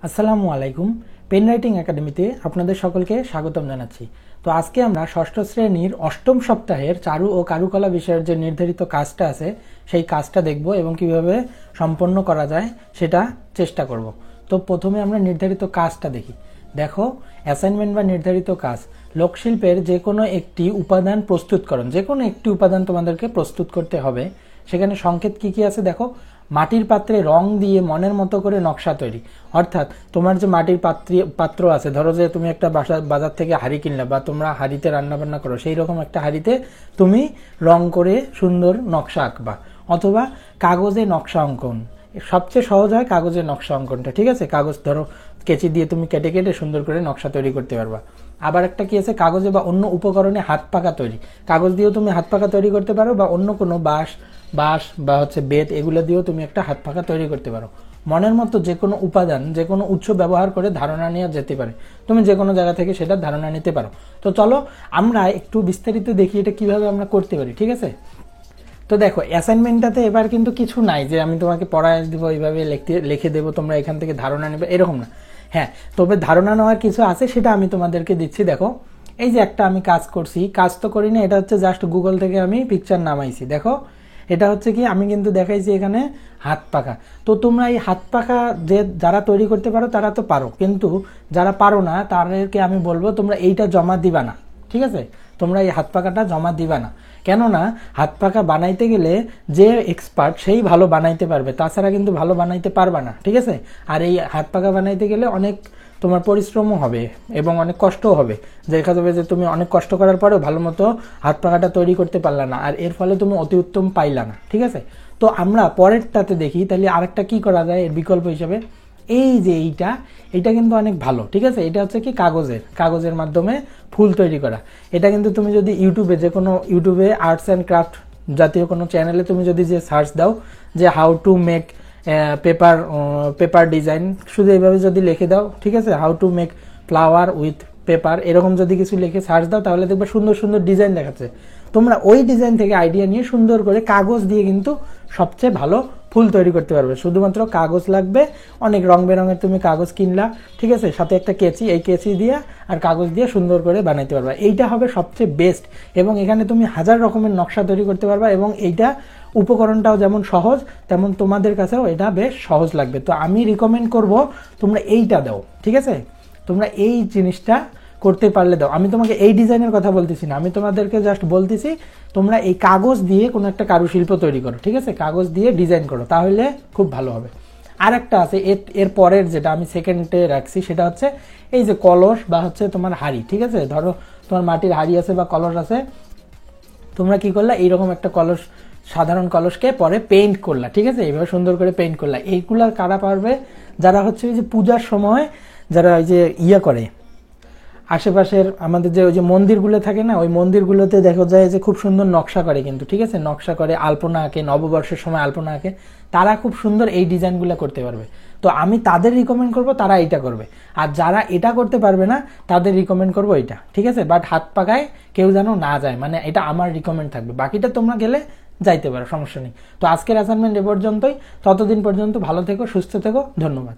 আসসালামু আলাইকুম। Pen writing একাডেমিতে আপনাদের সকলকে স্বাগতম জানাচ্ছি। তো আজকে আমরা ষষ্ঠ শ্রেণীর অষ্টম সপ্তাহের চারু ও কারুকলা বিষয়ের যে নির্ধারিত কাজটা আছে সেই কাজটা দেখব এবং কিভাবে সম্পন্ন করা যায় সেটা চেষ্টা করব। তো প্রথমে আমরা নির্ধারিত কাজটা দেখি। দেখো, অ্যাসাইনমেন্ট বা নির্ধারিত কাজ, লোকশিল্পের যে কোনো একটি উপাদান প্রস্তুতকরণ, যে কোনো একটি উপাদান তোমাদেরকে প্রস্তুত করতে হবে। সেখানে সংকেত কি কি আছে দেখো। মাটির পাত্রে রং দিয়ে মনের মতো করে নকশা তৈরি, অর্থাৎ তোমার যে মাটির পাত্র আছে, ধরো যে তুমি একটা বাজার থেকে হাঁড়ি কিনলে বা তোমরা হাঁড়িতে রান্না বান্না করো, সেই রকম একটা হাঁড়িতে তুমি রং করে সুন্দর নকশা আঁকবা, অথবা কাগজে নকশা অঙ্কন। সবচেয়ে সহজ হয় কাগজের নকশা অঙ্কনটা, ঠিক আছে। কাগজ ধরো কেচি দিয়ে তুমি কেটে কেটে সুন্দর করে নকশা তৈরি করতে পারবা। আবার একটা কি আছে, কাগজে বা অন্য উপকরণে হাত পাকা তৈরি। কাগজ দিয়েও তুমি হাত পাকা তৈরি করতে পারো, বা অন্য কোনো বাঁশ বা বেত, এগুলো দিয়েও তুমি একটা হাত পাকা তৈরি করতে পারো। মনের মতো যে কোনো উপাদান, যে কোনো উৎস ব্যবহার করে ধারণা নেওয়া যেতে পারে। তুমি যে কোনো জায়গা থেকে সেটা ধারণা নিতে পারো। তো চলো আমরা একটু বিস্তারিত দেখি এটা কিভাবে আমরা করতে পারি, ঠিক আছে। তো দেখো, অ্যাসাইনমেন্টটাতে এবার কিন্তু কিছু নাই যে আমি তোমাকে পড়ায় দেবো, এইভাবে লিখে দেবো, তোমরা এখান থেকে ধারণা নেবে, এরকম না। হ্যাঁ, তবে ধারণা নেওয়ার কিছু আছে, সেটা আমি তোমাদেরকে দিচ্ছি। দেখো, এই যে একটা আমি কাজ করছি, কাজ তো করি না, এটা হচ্ছে জাস্ট গুগল থেকে আমি পিকচার নামাইছি। দেখো, এটা হচ্ছে কি, আমি কিন্তু দেখাইছি এখানে হাত পাখা। তো তোমরা এই হাত পাখা যারা তৈরি করতে পারো তারা তো পারো, কিন্তু যারা পারো না তাদেরকে আমি বলবো তোমরা এইটা জমা দিবা না, ঠিক আছে। তোমরা এই হাত পাখাটা জমা দিবা না, কেননা হাত পাখা বানাইতে গেলে যে এক্সপার্ট সেই ভালো বানাইতে পারবে, তাছাড়া কিন্তু ভালো বানাইতে পারবা না, ঠিক আছে। আর এই হাত পাখা বানাইতে গেলে অনেক তোমার পরিশ্রমও হবে এবং অনেক কষ্টও হবে। দেখা যাবে যে তুমি অনেক কষ্ট করার পরেও ভালো মতো হাত পাখাটা তৈরি করতে পারলা না, আর এর ফলে তুমি অতি উত্তম পাইলা না, ঠিক আছে। তো আমরা পরেরটাতে দেখি, তাহলে আরেকটা কি করা যায় এর বিকল্প হিসেবে। এই যে এইটা কিন্তু অনেক ভালো, ঠিক আছে। এটা হচ্ছে কি, কাগজের মাধ্যমে ফুল তৈরি করা। এটা কিন্তু তুমি যদি ইউটিউবে আর্টস অ্যান্ড ক্রাফট জাতীয় কোনো চ্যানেলে তুমি যদি যে সার্চ দাও যে how to make paper design, শুধু এইভাবে যদি লিখে দাও, ঠিক আছে, how to make flower with paper, এরকম যদি কিছু লিখে সার্চ দাও, তাহলে দেখবে সুন্দর সুন্দর ডিজাইন দেখাচ্ছে। তোমরা ওই ডিজাইন থেকে আইডিয়া নিয়ে সুন্দর করে কাগজ দিয়ে কিন্তু সবচেয়ে ভালো ফুল তৈরি করতে পারবে। শুধুমাত্র কাগজ লাগবে, অনেক রং বেরঙের তুমি কাগজ কিনলা, ঠিক আছে, সাথে একটা কেচি, এই কেচি দিয়ে আর কাগজ দিয়ে সুন্দর করে বানাইতে পারবা। এইটা হবে সবচেয়ে বেস্ট, এবং এখানে তুমি হাজার রকমের নকশা তৈরি করতে পারবা, এবং এইটা উপকরণটাও যেমন সহজ, তেমন তোমাদের কাছেও এটা বেশ সহজ লাগবে। তো আমি রিকমেন্ড করব তোমরা এইটা দাও, ঠিক আছে। তোমরা এই জিনিসটা করতে পারলে দাও। আমি তোমাকে এই ডিজাইনের কথা বলতেছি না, আমি তোমাদেরকে জাস্ট বলতেছি তোমরা এই কাগজ দিয়ে কোনো একটা কারুশিল্প তৈরি করো, ঠিক আছে, কাগজ দিয়ে ডিজাইন করো, তাহলে খুব ভালো হবে। আর একটা আছে এর পরের, যেটা আমি সেকেন্ডে রাখছি, সেটা হচ্ছে এই যে কলস বা হচ্ছে তোমার হাঁড়ি, ঠিক আছে। ধরো তোমার মাটির হাঁড়ি আছে বা কলস আছে, তোমরা কি করলা, এইরকম একটা কলস, সাধারণ কলসকে পরে পেইন্ট করলা, ঠিক আছে, এইভাবে সুন্দর করে পেইন্ট করলা। এইগুলা কারা পারবে, যারা হচ্ছে ওই যে পূজার সময় যারা ওই যে করে আশেপাশের আমাদের যে ওই যে মন্দিরগুলো থাকে না, ওই মন্দিরগুলোতে দেখা যায় যে খুব সুন্দর নকশা করে কিন্তু, ঠিক আছে, নকশা করে, আলপনা আঁকে, নববর্ষের সময় আলপনা আঁকে, তারা খুব সুন্দর এই ডিজাইনগুলো করতে পারবে। তো আমি তাদের রিকমেন্ড করব তারা এটা করবে, আর যারা এটা করতে পারবে না তাদের রিকমেন্ড করবো এটা, ঠিক আছে। বাট হাত পাকায় কেউ যেন না যায়, মানে এটা আমার রিকমেন্ড থাকবে, বাকিটা তোমরা গেলে যাইতে পারো, সমস্যা নেই। তো আজকের অ্যাসাইনমেন্ট এ পর্যন্তই, ততদিন পর্যন্ত ভালো থেকো, সুস্থ থেকো, ধন্যবাদ।